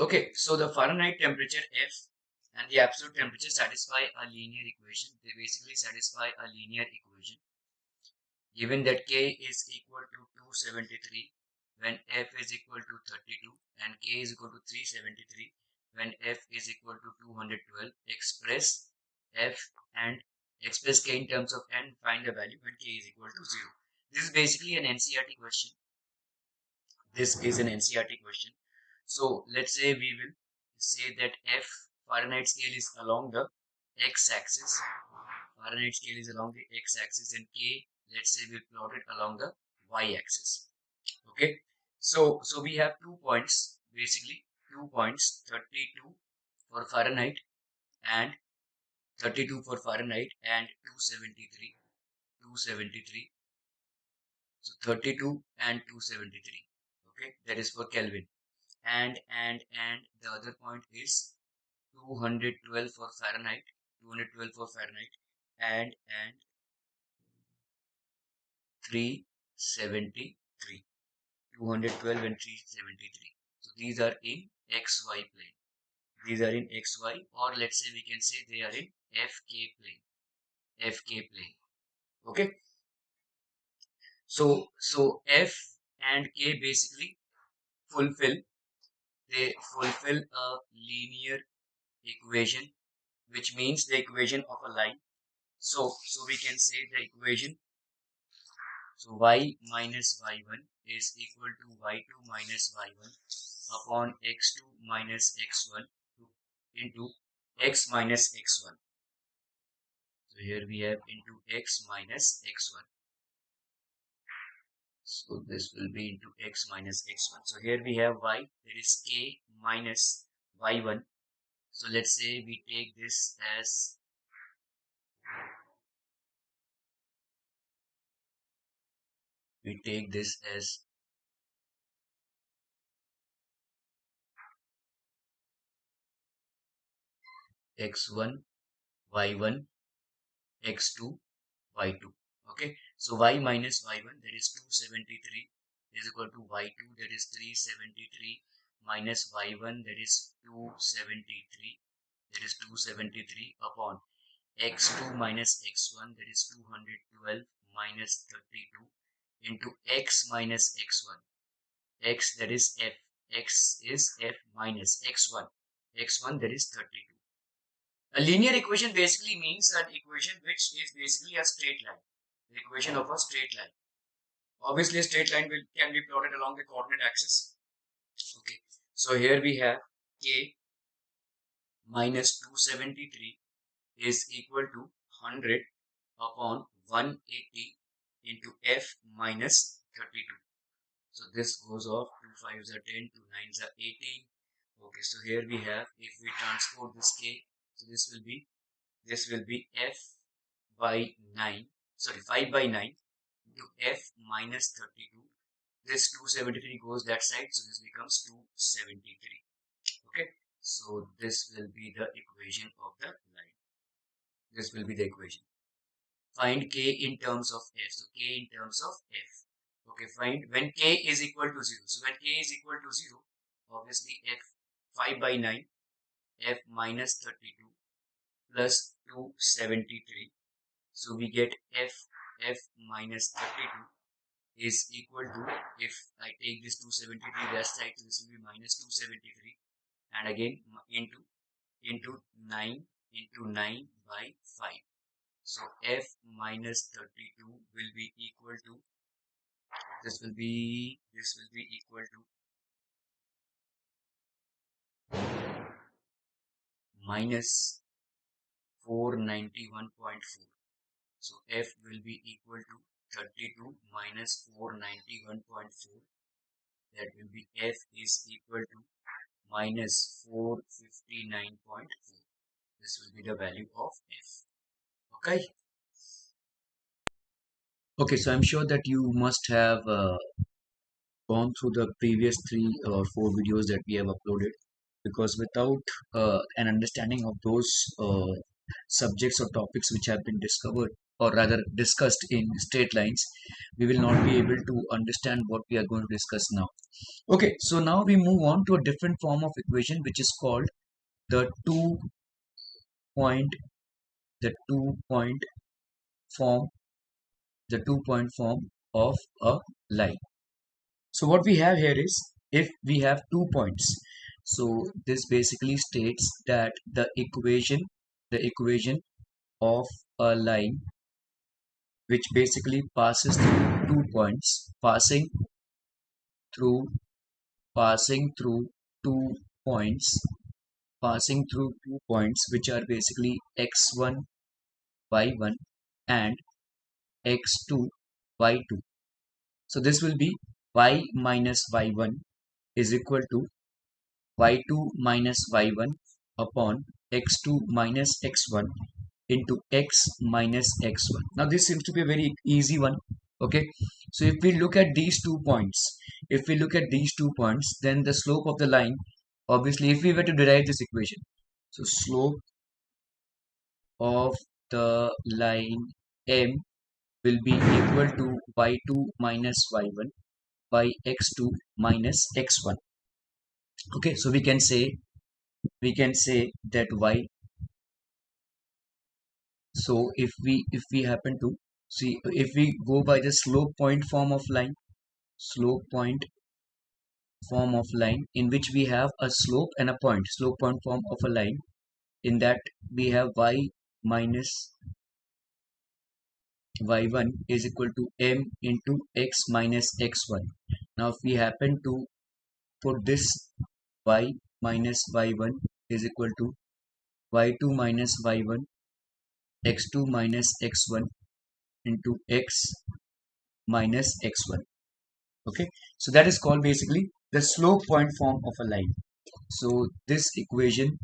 Okay, so the Fahrenheit temperature F and the absolute temperature satisfy a linear equation. They basically satisfy a linear equation. Given that K is equal to 273 when F is equal to 32 and K is equal to 373 when F is equal to 212, express K in terms of N, find the value when K is equal to 0. This is basically an NCERT question. This is an NCERT question. So let's say we will say that F Fahrenheit scale is along the x-axis. Fahrenheit scale is along the x-axis and K, let's say we plot it along the y-axis. Okay. So we have 2 points, basically 2 points, 32 for Fahrenheit and 32 for Fahrenheit and 273. 273. So 32 and 273. Okay. That is for Kelvin. And the other point is 212 for Fahrenheit, 212 for Fahrenheit and 373, 212 and 373. So these are in XY plane. These are in XY, or let's say we can say they are in FK plane. FK plane. Okay. So F and K basically fulfill a linear equation, which means the equation of a line. So we can say the equation. So y minus y1 is equal to y2 minus y1 upon x2 minus x1 into x minus x1. So here we have into x minus x1. So this will be into x minus x1. So here we have y, that is k minus y1. So let's say we take this as x1, y1, x2, y2. Okay, so y minus y1, that is 273, is equal to y2, that is 373, minus y1, that is 273, upon x2 minus x1, that is 212 minus 32 into x minus x1. X, that is f. X is f minus x1. X1, that is 32. A linear equation basically means an equation which is basically a straight line. The equation of a straight line. Obviously, a straight line can be plotted along the coordinate axis. Okay. So here we have K minus 273 is equal to 100 upon 180 into F minus 32. So this goes off. 2 5s are 10, 2 9s are 18. Okay, so here we have, if we transpose this K, so this will be F by 9, sorry, 5 by 9 into F minus 32. This 273 goes that side, so this becomes 273. Okay, so this will be the equation of the line. This will be the equation. Find K in terms of F. So K in terms of F. Okay, find when K is equal to 0. So when K is equal to 0, obviously F 5 by 9, F minus 32 plus 273. So we get F minus 32 is equal to, if I take this 273 that side, so this will be minus 273, and again into 9 by 5. So F minus 32 will be equal to, this will be equal to minus 491.4. So F will be equal to 32 minus 491.4. That will be F is equal to minus 459.4. This will be the value of F. Okay. Okay, so I'm sure that you must have gone through the previous 3 or 4 videos that we have uploaded, because without an understanding of those subjects or topics which have been discovered or rather discussed in straight lines, we will not be able to understand what we are going to discuss now. Okay, so now we move on to a different form of equation which is called the point the two point form the 2 point form of a line. So what we have here is, if we have 2 points, so this basically states that the equation of a line which basically passes through 2 points, through passing through two points passing through 2 points, which are basically x1 y1 and x2 y2. So this will be y minus y1 is equal to y2 minus y1 upon x2 minus x1 into x minus x1. Now this seems to be a very easy one. Okay, so if we look at these 2 points, then the slope of the line, obviously if we were to derive this equation, so slope of the line m will be equal to y2 minus y1 by x2 minus x1. Okay, so we can say that y. So if we happen to see, if we go by the slope point form of line, slope point form of line in which we have a slope and a point, slope point form of a line, in that we have y minus y1 is equal to m into x minus x1. Now if we happen to put this y minus y1 is equal to y2 minus y1 x2 minus x1 into x minus x1. Okay, so that is called basically the slope point form of a line. So this equation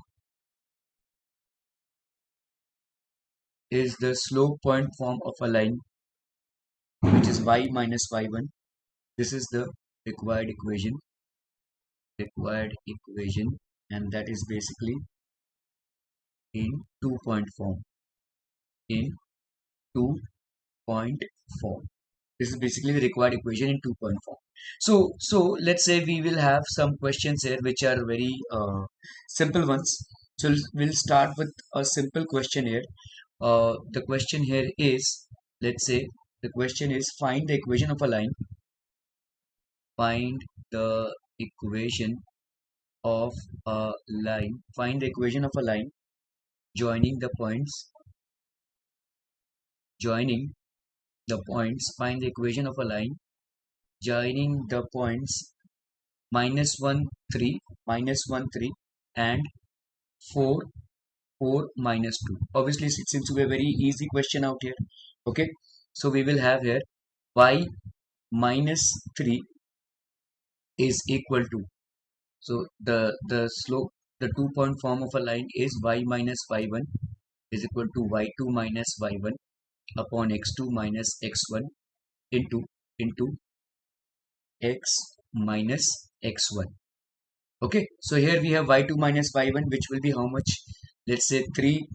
is the slope point form of a line, which is y minus y1. This is the required equation, and that is basically in 2 point form. In 2 point form, this is basically the required equation in 2 point form. So let's say we will have some questions here which are very simple ones. So we'll start with a simple question here. The question here is, let's say the question is, find the equation of a line. Find the equation of a line. Find the equation of a line joining the points. Find the equation of a line joining the points -1 3 -1 3 and 4 4 minus 2. Obviously it seems to be a very easy question out here. Okay, so we will have here y minus 3 is equal to, so the 2 point form of a line is y minus y1 is equal to y2 minus y1 upon x2 minus x1 into x minus x1. Okay, so here we have y2 minus y1, which will be how much? Let's say 3.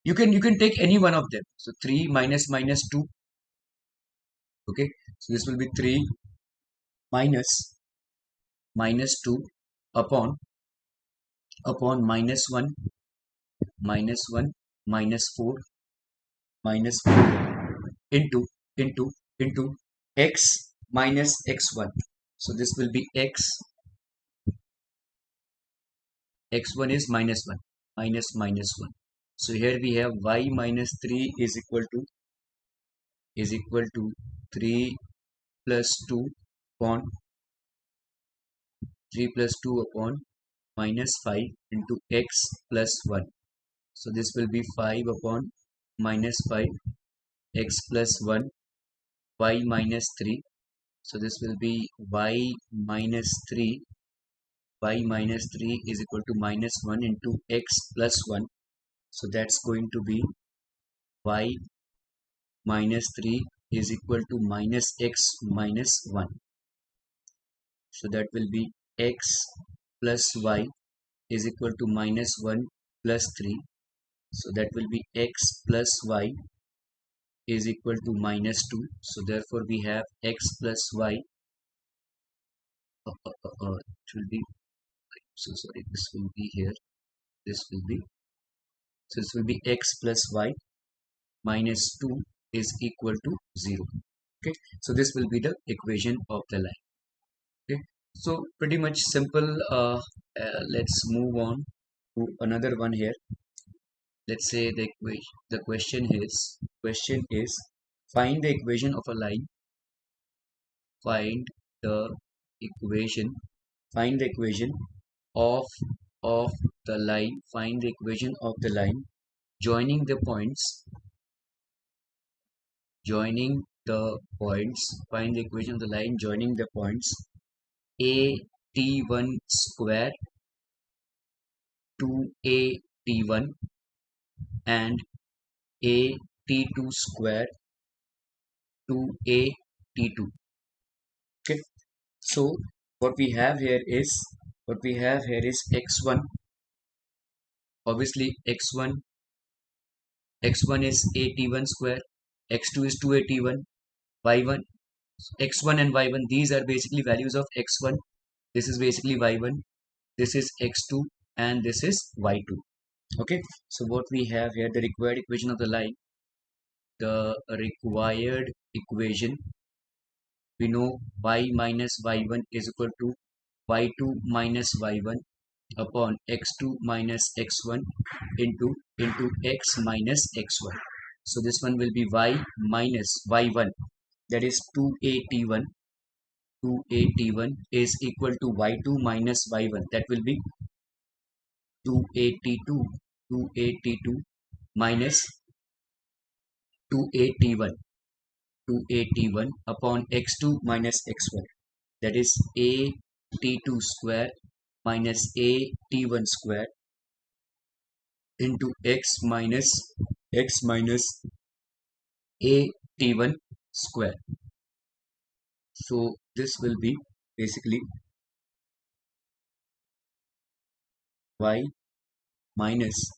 You can take any one of them. So 3 minus minus 2. Okay, so this will be 3 minus minus 2 upon minus 1 minus 4 minus 4 into x minus x1. So this will be x1 is -1 minus minus 1. So here we have y minus 3 is equal to 3 plus 2 upon minus 5 into x plus 1. So this will be 5 upon minus 5 x plus 1 y minus 3. So this will be y minus 3 is equal to -1 into x plus 1. So that's going to be y minus 3 is equal to minus x minus 1. So that will be x plus y is equal to -1 plus 3. So that will be x plus y is equal to -2. So therefore we have x plus y. It will be, so sorry, this will be here. This will be, so this will be x plus y minus 2 is equal to 0. Okay, so this will be the equation of the line. Okay, so pretty much simple. Let's move on to another one here. Let's say the question is find the equation of a line. Find the equation. Find the equation of of the line. Find the equation of the line joining the points. Joining the points. Find the equation of the line joining the points a t1 square 2a t1 and a t2 square 2a t2. Okay, so what we have here is x1. Obviously x1 is a t1 square, x2 is 2a t1, y1, x1 and y1, these are basically values of x1. This is basically y1, this is x2, and this is y2. Okay, so what we have here, the required equation of the line. The required equation, we know y minus y1 is equal to y2 minus y1 upon x2 minus x1 into x minus x1. So this one will be y minus y1, that is 2at1. 2at1 is equal to y2 minus y1, that will be 2at2. 2at2 minus 2at1. 2at1 upon x2 minus x1, that is a t2 square minus a t1 square into x minus a t1 square. So this will be basically y minus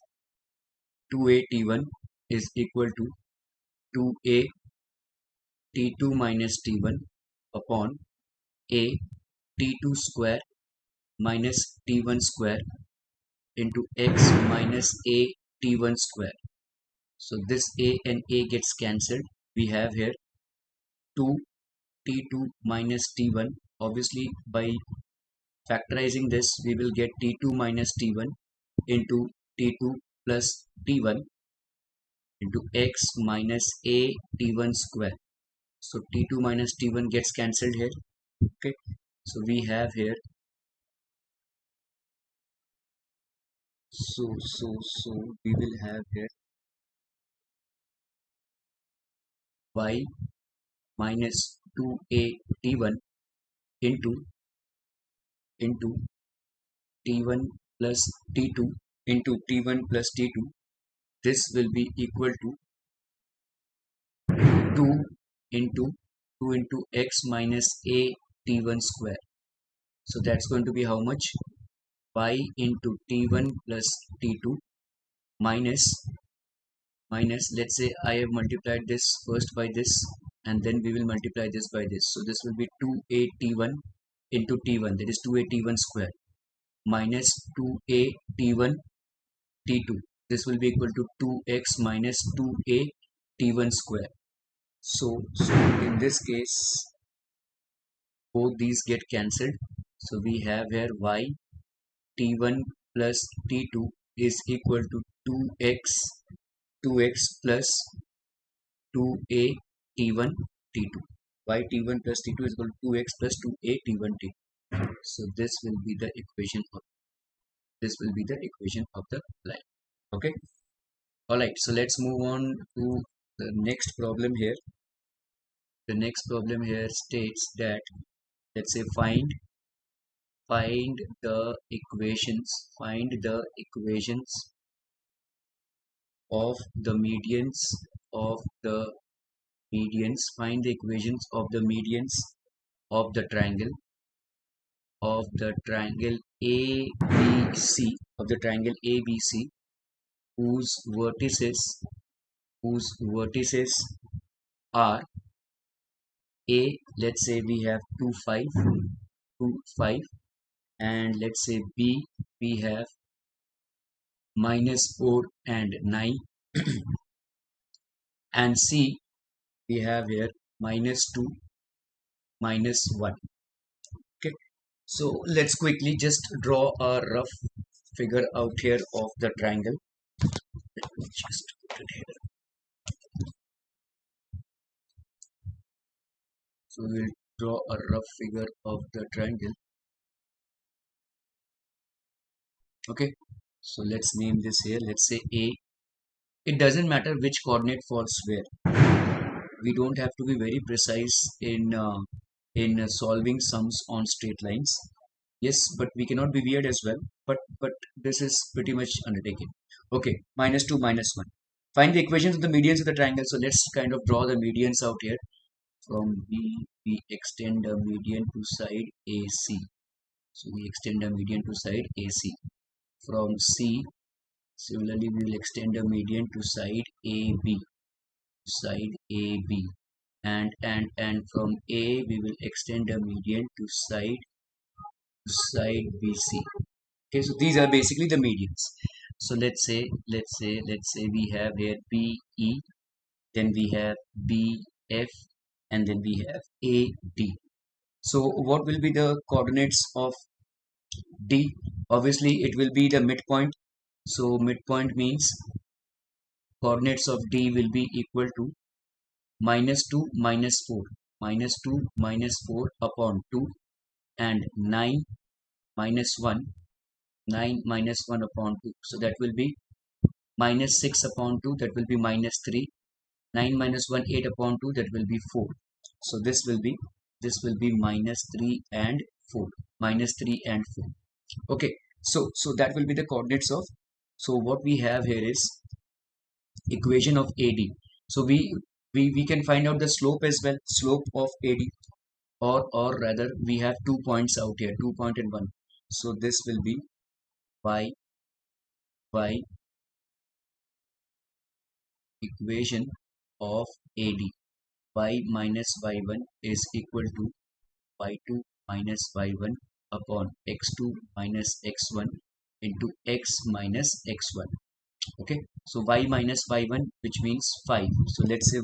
2a t1 is equal to 2a t2 minus t1 upon a t2 square minus t1 square into x minus a t1 square. So this a and a gets cancelled. We have here 2 t2 minus t1. Obviously by factorizing this we will get t2 minus t1 into t2 plus t1 into x minus a t1 square. So t2 minus t1 gets cancelled here. Okay, so we have here, so we will have here y minus 2a t1 into t1 plus t2 into t1 plus t2. This will be equal to 2 into 2 into x minus a t1 square. So that's going to be how much? Y into t1 plus t2 minus, let's say I have multiplied this first by this and then we will multiply this by this. So this will be 2a t1 into t1, that is 2a t1 square minus 2a t1 t2. This will be equal to 2x minus 2a t1 square. So in this case both these get cancelled. So we have here y t1 plus t2 is equal to 2x plus 2a t1 t2. Y t1 plus t2 is equal to 2x plus 2a t1 t2. So this will be the equation of the line. Okay, all right, so let's move on to the next problem here. The next problem here states that, let's say find the equations of the medians of the find the equations of the medians of the triangle ABC, whose vertices are A, let's say we have 2 5, 2 5, and let's say B, we have -4 and 9, and C, we have here -2, -1. Okay, so let's quickly just draw a rough figure out here of the triangle. Let me just put it here. So we'll draw a rough figure of the triangle. Okay, so let's name this here. Let's say A. It doesn't matter which coordinate falls where. We don't have to be very precise in solving sums on straight lines. Yes, but we cannot be weird as well. But this is pretty much undertaken. Okay, -2, -1. Find the equations of the medians of the triangle. So let's kind of draw the medians out here. From B, we extend the median to side AC. So we extend the median to side AC. From C, similarly, we will extend the median to side AB. Side AB. And from A, we will extend the median to side BC. Okay, so these are basically the medians. So let's say we have here BE, then we have BF, and then we have AD. So what will be the coordinates of D? Obviously, it will be the midpoint. So midpoint means coordinates of D will be equal to -2 -4, -2 -4 upon 2, and 9 -1, 9 -1 upon 2. So that will be -6 upon 2, that will be -3. 9 -1, 8 upon 2, that will be 4. So this will be -3 and 4, -3 and 4. Okay, so that will be the coordinates of. So what we have here is equation of AD. So we can find out the slope as well, slope of AD, or rather we have 2 points out here, 2 point and 1. So this will be y equation of AD. Y minus y1 is equal to y2 minus y1 upon x2 minus x1 into x minus x1. Okay, so y minus y1, which means 5. So let's say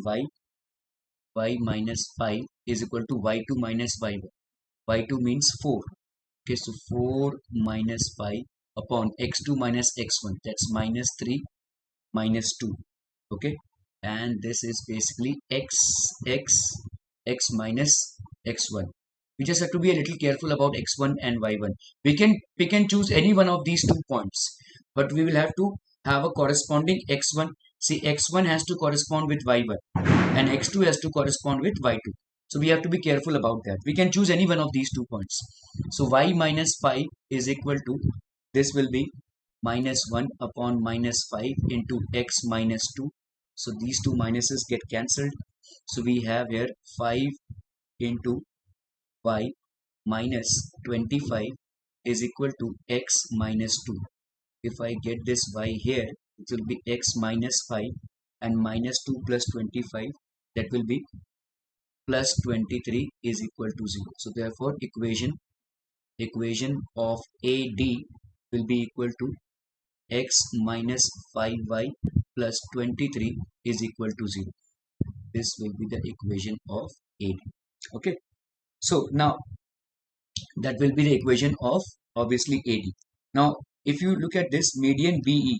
y minus 5 is equal to y2 minus y1. Y2 means 4. Okay, so 4 minus 5 upon x2 minus x1, that's -3 -2. Okay, and this is basically x minus x1. We just have to be a little careful about x1 and y1. We can choose any one of these 2 points, but we will have to have a corresponding x1. See, x1 has to correspond with y1 and x2 has to correspond with y2. So we have to be careful about that. We can choose any one of these 2 points. So y minus 5 is equal to, this will be -1 upon -5 into x minus 2. So these two minuses get cancelled. So we have here 5 into y minus 25 is equal to x minus 2. If I get this y here, it will be x minus 5, and -2 plus 25, that will be plus 23 is equal to 0. So therefore equation of AD will be equal to x minus 5y plus 23 is equal to 0. This will be the equation of AD. Okay, so now that will be the equation of obviously AD. Now if you look at this, median BE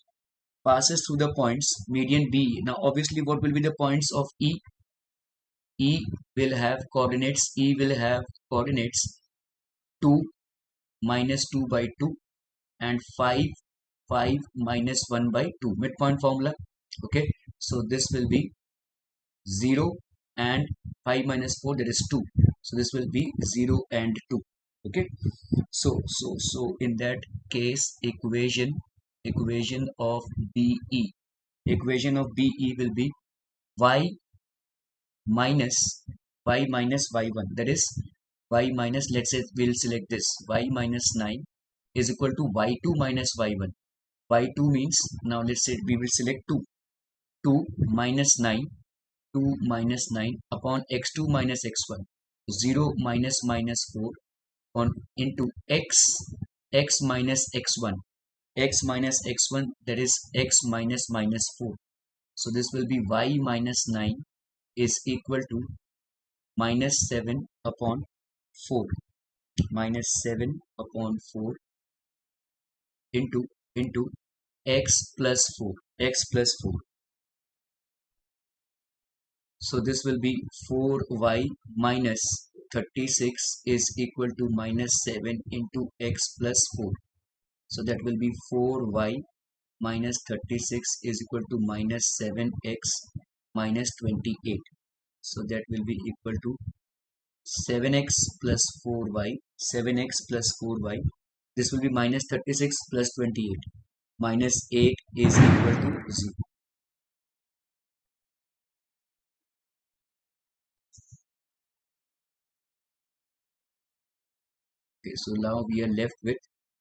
passes through the points median BE. Now obviously what will be the points of E? E will have coordinates 2 minus 2 by 2 and 5 minus 1 by 2, midpoint formula. Okay, so this will be 0 and 5 minus 4, that is 2. So this will be 0 and 2. Okay, so in that case, equation of BE will be y minus y1, that is y minus, let's say we'll select this, y minus 9 is equal to y2 minus y1. Y2 means, now let's say we will select 2 minus 9 2 minus 9 upon x2 minus x1. 0 minus minus 4 on into x minus x1. X minus x1, that is x minus minus 4. So this will be y minus 9 is equal to minus 7 upon 4. Minus 7 upon 4 into x plus 4. X plus 4. So this will be 4y minus 36 is equal to minus 7 into x plus 4. So that will be 4y minus 36 is equal to minus 7x minus 28. So that will be equal to 7x plus 4y. 7x plus 4y. This will be minus 36 plus 28. Minus 8 is equal to 0. Okay, so now we are left with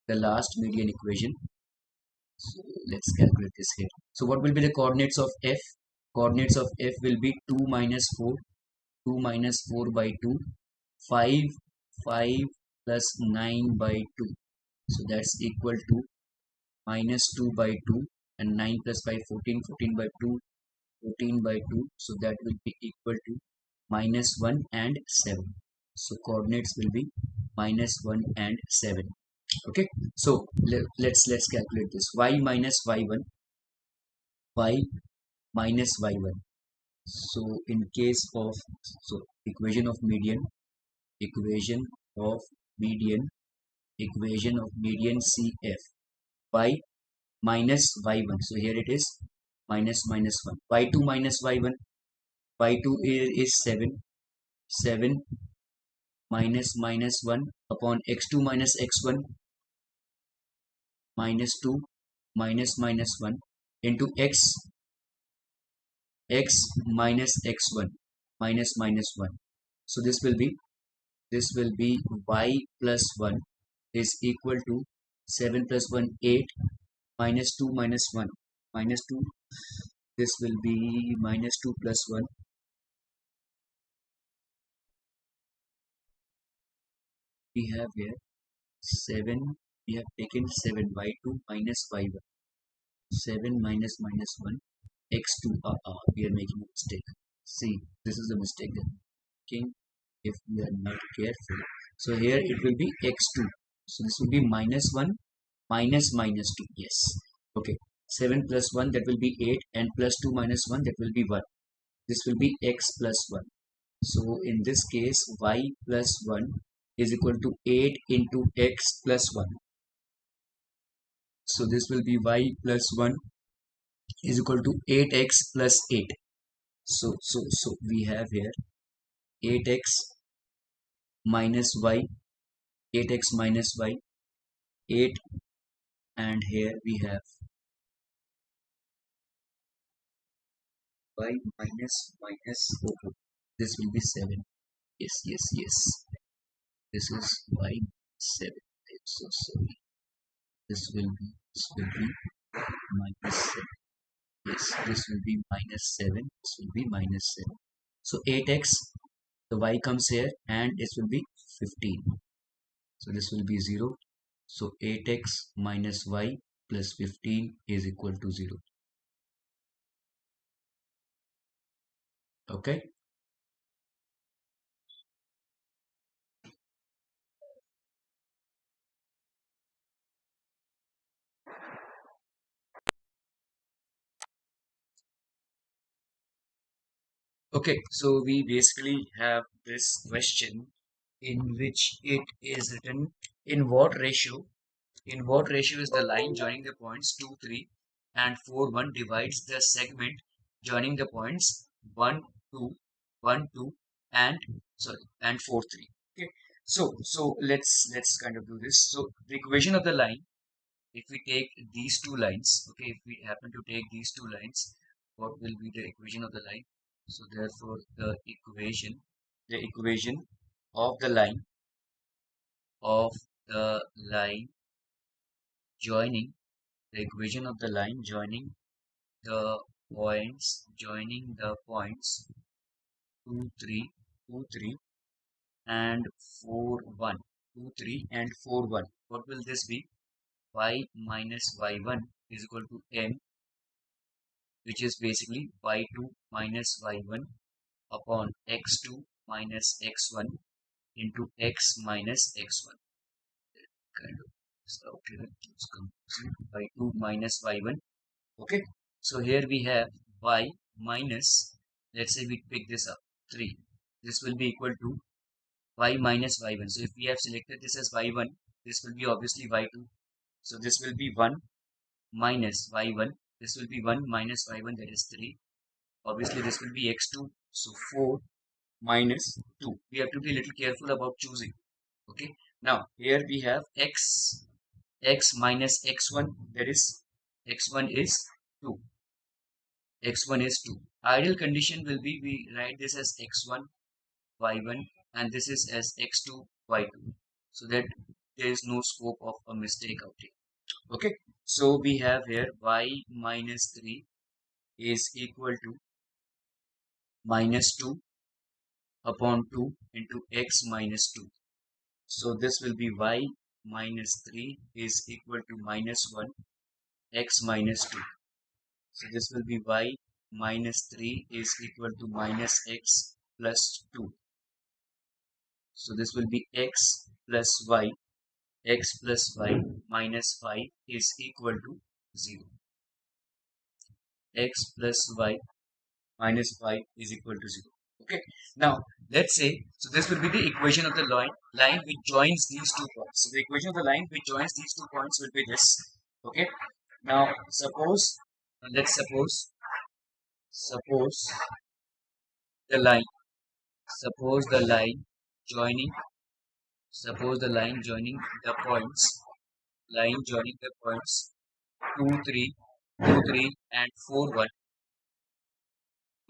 the last median equation. So let's calculate this here. So what will be the coordinates of f? Coordinates of f will be 2 minus 4, 2 minus 4 by 2, 5, 5 plus 9 by 2. So that's equal to minus 2 by 2 and 9 plus 5, 14, 14 by 2, 14 by 2. So that will be equal to minus 1 and 7. So coordinates will be minus 1 and 7. Okay, so let's calculate this. Y minus y1, y minus y1. So in case of, so equation of median, equation of median, equation of median CF, y minus y1. So here it is minus minus 1. y2 minus y1, y2 is 7, 7 minus minus 1 upon x2 minus x1 minus 2 minus minus 1 into x minus x1 minus minus 1. So this will be y plus 1 is equal to 7 plus 1 8 minus 2 minus 1 minus 2. This will be minus 2 plus 1. We have here 7. We have taken 7 y2 minus y1. 7 minus minus 1 x2. We are making a mistake. See, this is the mistake that we're making if we are not careful. So here it will be x2. So this will be minus 1 minus minus 2. Yes. Okay. 7 plus 1, that will be 8, and plus 2 minus 1, that will be 1. This will be x plus 1. So in this case, y plus 1 is equal to 8 into x plus 1. So this will be y plus 1 is equal to 8x plus 8. So we have here 8x minus y, 8x minus y, 8, and here we have y minus minus 4. This will be 7. Yes, yes, yes. This is y 7. I'm so sorry. This will be minus 7. Yes, this will be minus 7. This will be minus 7. So 8x, the y comes here, and this will be 15. So this will be 0. So 8x minus y plus 15 is equal to 0. Okay. Okay, so we basically have this question in which it is written in what ratio is the line joining the points 2, 3 and 4, 1 divides the segment joining the points 1, 2, 1, 2 and and 4, 3. Okay, so let's kind of do this. So the equation of the line, if we take these two lines, okay, if we happen to take these two lines, what will be the equation of the line? So therefore the equation of the line of the line joining the equation of the line joining the points 2, 3, 2, 3, and 4, 1. 2, 3, and 4, 1. What will this be? Y minus y1 is equal to m, which is basically y2 minus y1 upon x2 minus x1 into x minus x1. Kind of. So, okay, let's compute y2 minus y1. Okay, so here we have y minus, let's say we pick this up, 3. This will be equal to y minus y1. So if we have selected this as y1, this will be obviously y2. So this will be 1 minus y1. This will be 1 minus y1, that is 3. Obviously this will be x2. So 4 minus 2. We have to be a little careful about choosing. Okay. Now here we have x minus x1, that is x1 is 2. x1 is 2. Ideal condition will be we write this as x1 y1 and this is as x2 y2, so that there is no scope of a mistake out here. Okay, so we have here y minus 3 is equal to minus 2 upon 2 into x minus 2. So this will be y minus 3 is equal to minus 1 x minus 2. So this will be y minus 3 is equal to minus x plus 2. So this will be x plus y. X plus y minus 5 is equal to 0. X plus y minus 5 is equal to 0. Okay. Now, let's say, so this will be the equation of the line which joins these 2 points. So the equation of the line which joins these 2 points will be this. Okay. Now, let's suppose the line, suppose the line joining, suppose the line joining the points, 2, 3, 2, 3, and 4, 1.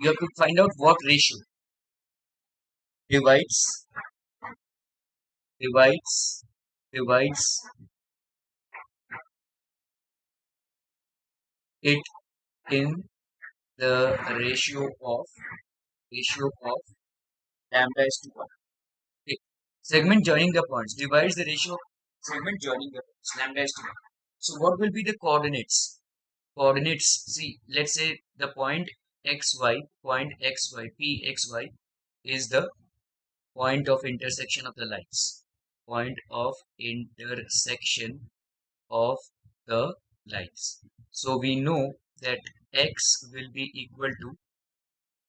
You have to find out what ratio divides divides divides it in the ratio of lambda is to 1. Okay. Segment joining the points divides the ratio of segment joining the points, lambda is to 1. So what will be the coordinates? Coordinates, see, let's say the point xy, pxy is the point of intersection of the lines. Point of intersection of the lines. So we know that x will be equal to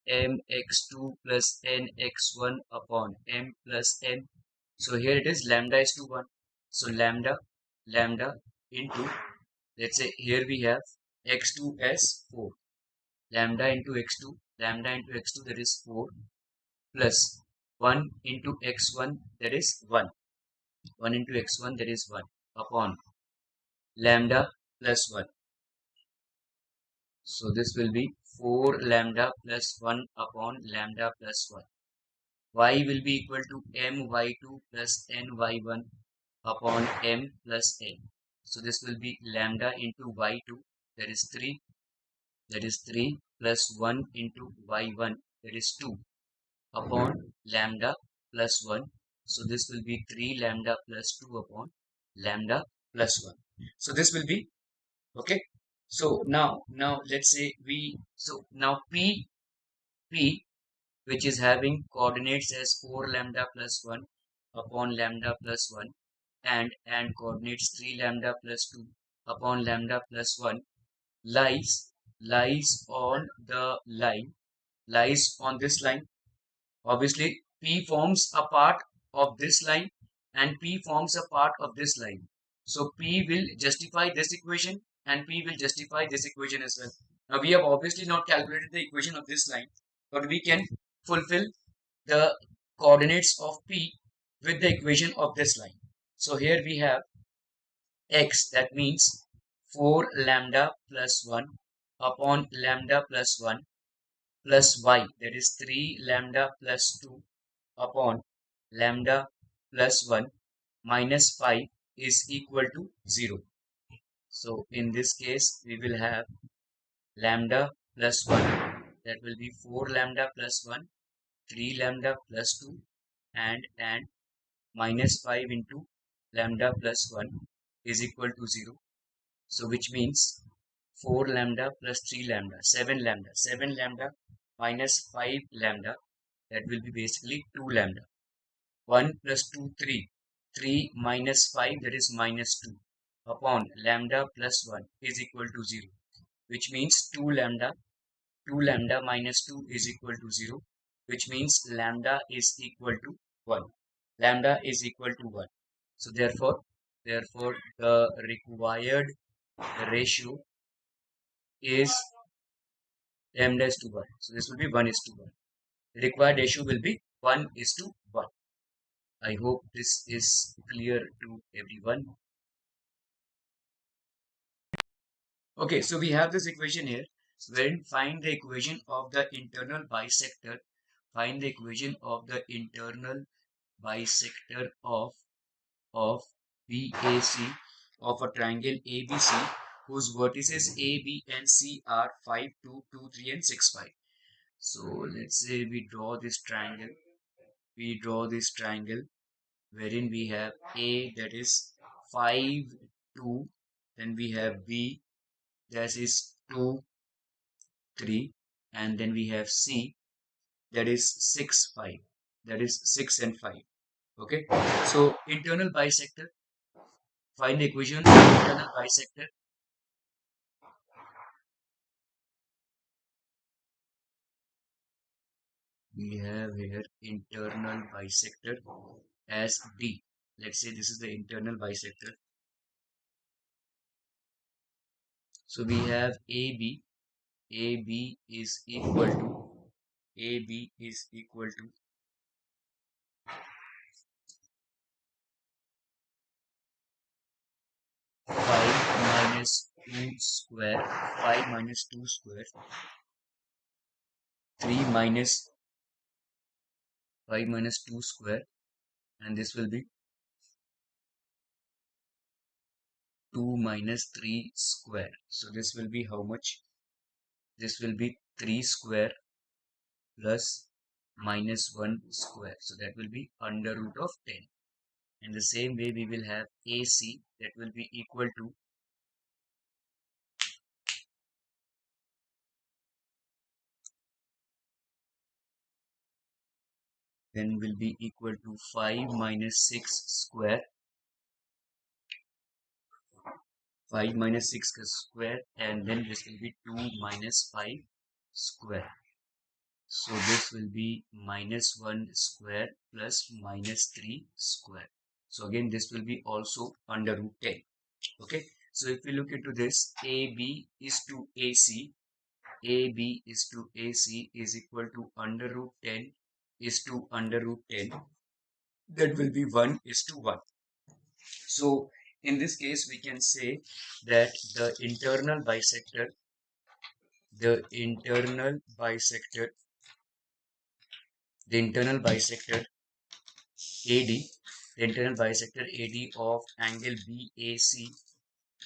mx2 plus nx1 upon m plus n. So here it is lambda is to 1. So lambda into, let's say here we have x2 as 4. Lambda into x2, that is 4, plus 1 into x1, that is 1. 1 into x1, that is 1 upon lambda plus 1. So this will be 4 lambda plus 1 upon lambda plus 1. Y will be equal to my2 plus ny1 upon m plus n. So this will be lambda into y2, that is 3, plus 1 into y1, that is 2 upon lambda plus 1. So this will be 3 lambda plus 2 upon lambda plus 1. So this will be, okay. So now let's say now P, which is having coordinates as 4 lambda plus 1 upon lambda plus 1 and coordinates 3 lambda plus 2 upon lambda plus 1 lies on this line. Obviously P forms a part of this line and P forms a part of this line. So P will justify this equation and P will justify this equation as well. Now we have obviously not calculated the equation of this line, but we can fulfill the coordinates of P with the equation of this line. So here we have x, that means 4 lambda plus 1 upon lambda plus 1 plus y, that is 3 lambda plus 2 upon lambda plus 1 minus 5 is equal to 0. So in this case we will have lambda plus 1, that will be 4 lambda plus 1 3 lambda plus 2 and minus 5 into lambda plus 1 is equal to 0. So which means 4 lambda plus 3 lambda, 7 lambda. 7 lambda minus 5 lambda, that will be basically 2 lambda. 1 plus 2, 3. 3 minus 5, that is minus 2 upon lambda plus 1 is equal to 0. Which means 2 lambda. 2 lambda minus 2 is equal to 0. Which means lambda is equal to 1. Lambda is equal to 1. So therefore the required ratio is lambda is to 1. So this will be 1 is to 1. The required ratio will be 1 is to 1. I hope this is clear to everyone. Okay, so we have this equation here. Wherein find the equation of the internal bisector. Find the equation of the internal bisector of BAC of a triangle ABC whose vertices A, B, and C are 5, 2, 2, 3, and 6, 5. So let's say we draw this triangle. We draw this triangle wherein we have A, that is 5, 2, then we have B, that is 2, 3, and then we have C, that is 6, 5, that is 6 and 5. Okay, so internal bisector, find the equation of internal bisector. We have here internal bisector as D. Let's say this is the internal bisector. So we have AB. AB is equal to 5 minus 2 square, 5 minus 2 square, 3 minus 5 minus 2 square, and this will be 2 minus 3 square. So this will be how much? This will be 3 square plus minus 1 square. So that will be under root of 10. In the same way, we will have AC, that will be equal to then will be equal to 5 minus 6 square, 5 minus 6 square, and then this will be 2 minus 5 square. So this will be minus 1 square plus minus 3 square. So again, this will be also under root 10. Okay, so if we look into this, AB is to AC, AB is to AC is equal to under root 10 is to under root 10. That will be 1 is to 1. So in this case, we can say that the internal bisector AD, the internal bisector AD of angle BAC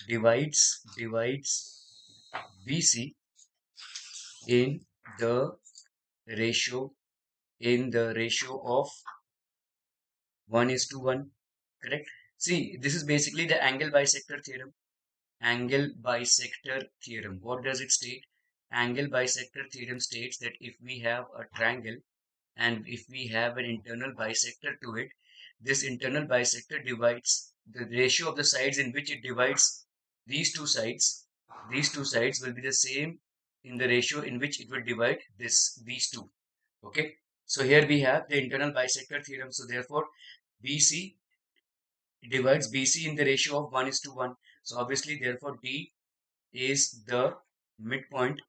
divides BC in the ratio of 1 is to 1. Correct? See, this is basically the angle bisector theorem. Angle bisector theorem. What does it state? Angle bisector theorem states that if we have a triangle and if we have an internal bisector to it, this internal bisector divides the ratio of the sides in which it divides these two sides. These two sides will be the same in the ratio in which it will divide these two. Okay. So here we have the internal bisector theorem. So therefore, BC divides BC in the ratio of 1 is to 1. So obviously, therefore, D is the midpoint.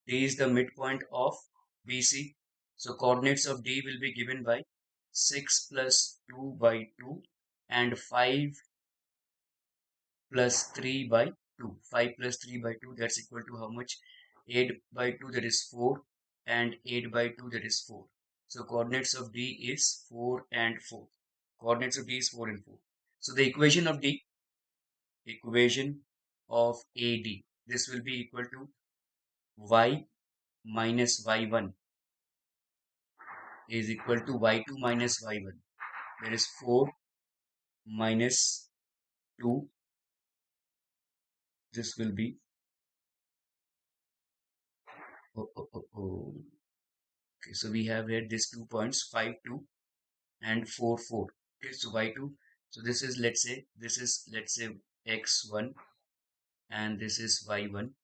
D is the midpoint of BC. So coordinates of D will be given by 6 plus 2 by 2 and 5 plus 3 by 2. 5 plus 3 by 2, that's equal to how much? 8 by 2, that is 4, and 8 by 2, that is 4. So coordinates of D is 4 and 4. Coordinates of D is 4 and 4. So the equation of AD, this will be equal to y minus y1 is equal to y2 minus y1. That is 4 minus 2. This will be okay, so we have here these 2 points 5 2 and 4 4. Okay, so y2, so this is, let's say x1, and this is y1,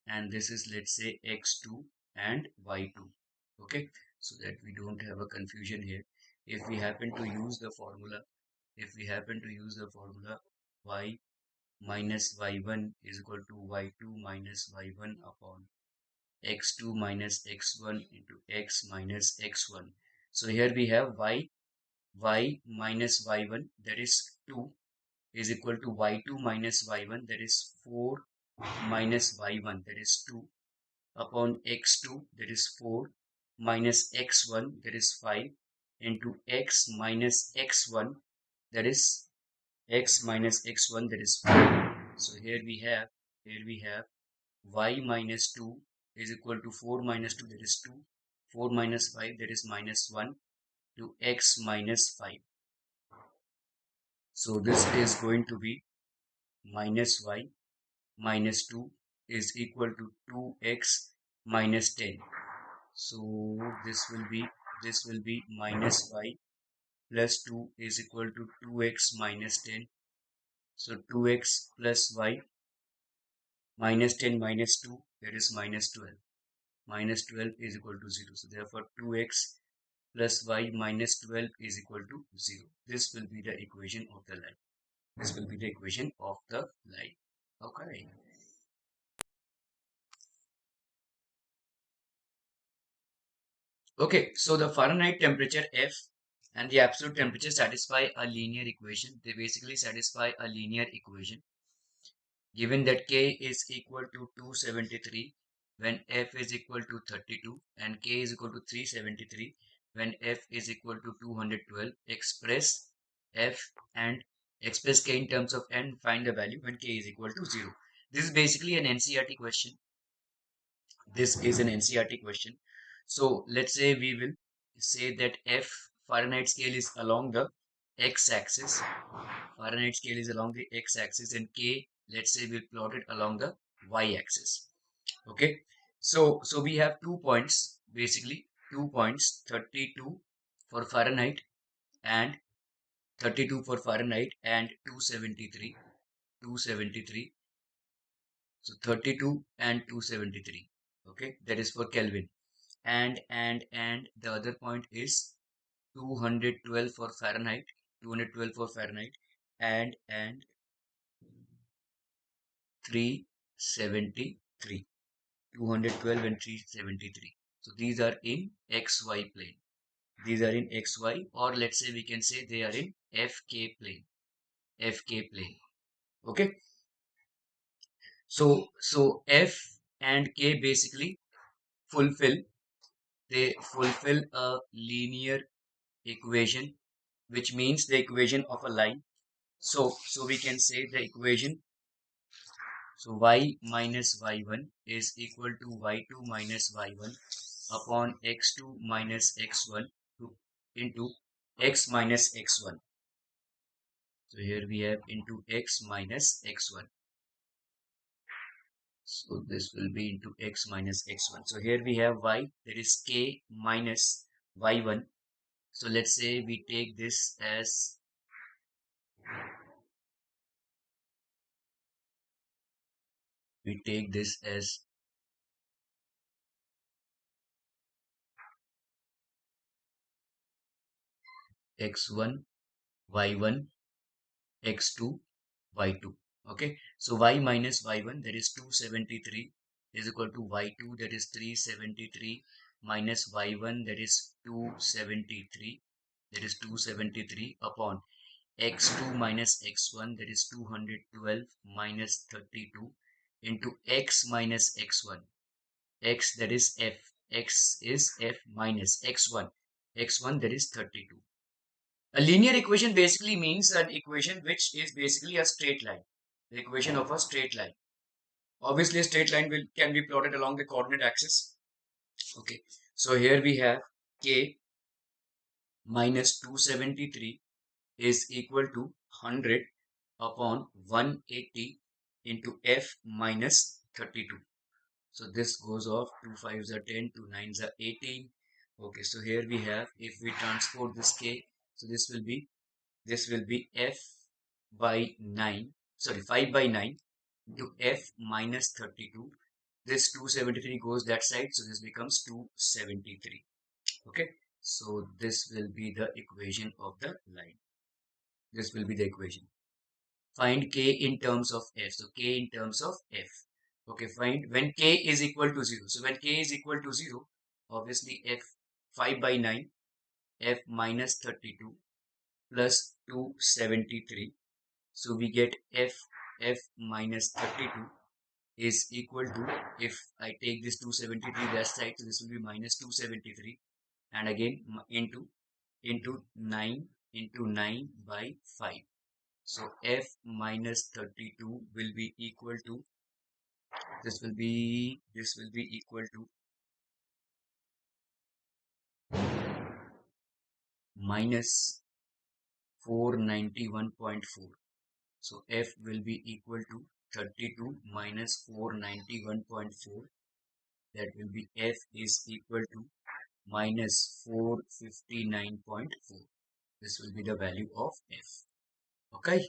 and this is, let's say, x2 and y2. Okay, so that we don't have a confusion here. If we happen to use the formula, y minus y1 is equal to y2 minus y1 upon x2 minus x1 into x minus x1. So here we have y minus y1, that is 2, is equal to y2 minus y1, that is 4 minus y1, that is 2, upon x2, that is 4, minus x1, that is 5, into x minus x1, that is x minus x1, that is 4. So here we have y minus 2 is equal to 4 minus 2, that is 2, 4 minus 5, that is minus 1, to x minus 5. So this is going to be minus y minus 2 is equal to 2x minus 10. So this will be minus y plus 2 is equal to 2x minus 10. So 2x plus y minus 10 minus 2, that is minus 12. Minus 12 is equal to 0. So therefore 2x plus y minus 12 is equal to 0. This will be the equation of the line. Okay. Okay, so the Fahrenheit temperature F and the absolute temperature satisfy a linear equation. They basically satisfy a linear equation. Given that K is equal to 273 when F is equal to 32 and K is equal to 373 when F is equal to 212, express F and express K in terms of N, find the value when K is equal to 0. This is basically an NCERT question. So let's say we will say that F Fahrenheit scale is along the x-axis. And K, let's say, we'll plot it along the y-axis. Okay, so we have 2 points, basically 2 points, 32 for Fahrenheit and 273. So 32 and 273. Okay, that is for Kelvin. And the other point is 212 for Fahrenheit, and 373. 212 and 373. So these are in XY plane. Or let's say we can say they are in FK plane. Okay. So F and K basically fulfill a linear equation, which means the equation of a line. So we can say the equation. So y minus y1 is equal to y2 minus y1 upon x2 minus x1 into x minus x1. So here we have into x minus x1. So this will be into x minus x1. So here we have y, that is k minus y1. So let's say we take this as x1, y1, x2, y2. Okay, so y minus y1, that is 273, is equal to y2, that is 373, minus y1, that is 273, upon x2 minus x1, that is 212 minus 32, into x minus x1. X, that is f. X is f minus x1. X1, that is 32. A linear equation basically means an equation which is basically a straight line. The equation of a straight line. Obviously, a straight line can be plotted along the coordinate axis. Okay, so here we have k minus 273 is equal to 100 upon 180 into f minus 32. So this goes off. 2 5s are 10, 2 9s are 18. Okay, so here we have, if we transport this k, so this will be f by 9, sorry, 5 by 9 into f minus 32. This 273 goes that side, so this becomes 273. Okay, so this will be the equation of the line. This will be the equation. Find k in terms of f. So k in terms of f. Okay, find when k is equal to 0. So when k is equal to 0, obviously f 5 by 9, f minus 32 plus 273. So we get f minus 32 is equal to, if I take this 273 that side, so this will be minus 273, and again into 9 by 5. So f minus 32 will be equal to, this will be equal to minus 491.4. So f will be equal to 32 minus 491.4. That will be, f is equal to minus 459.4. This will be the value of f. Okay.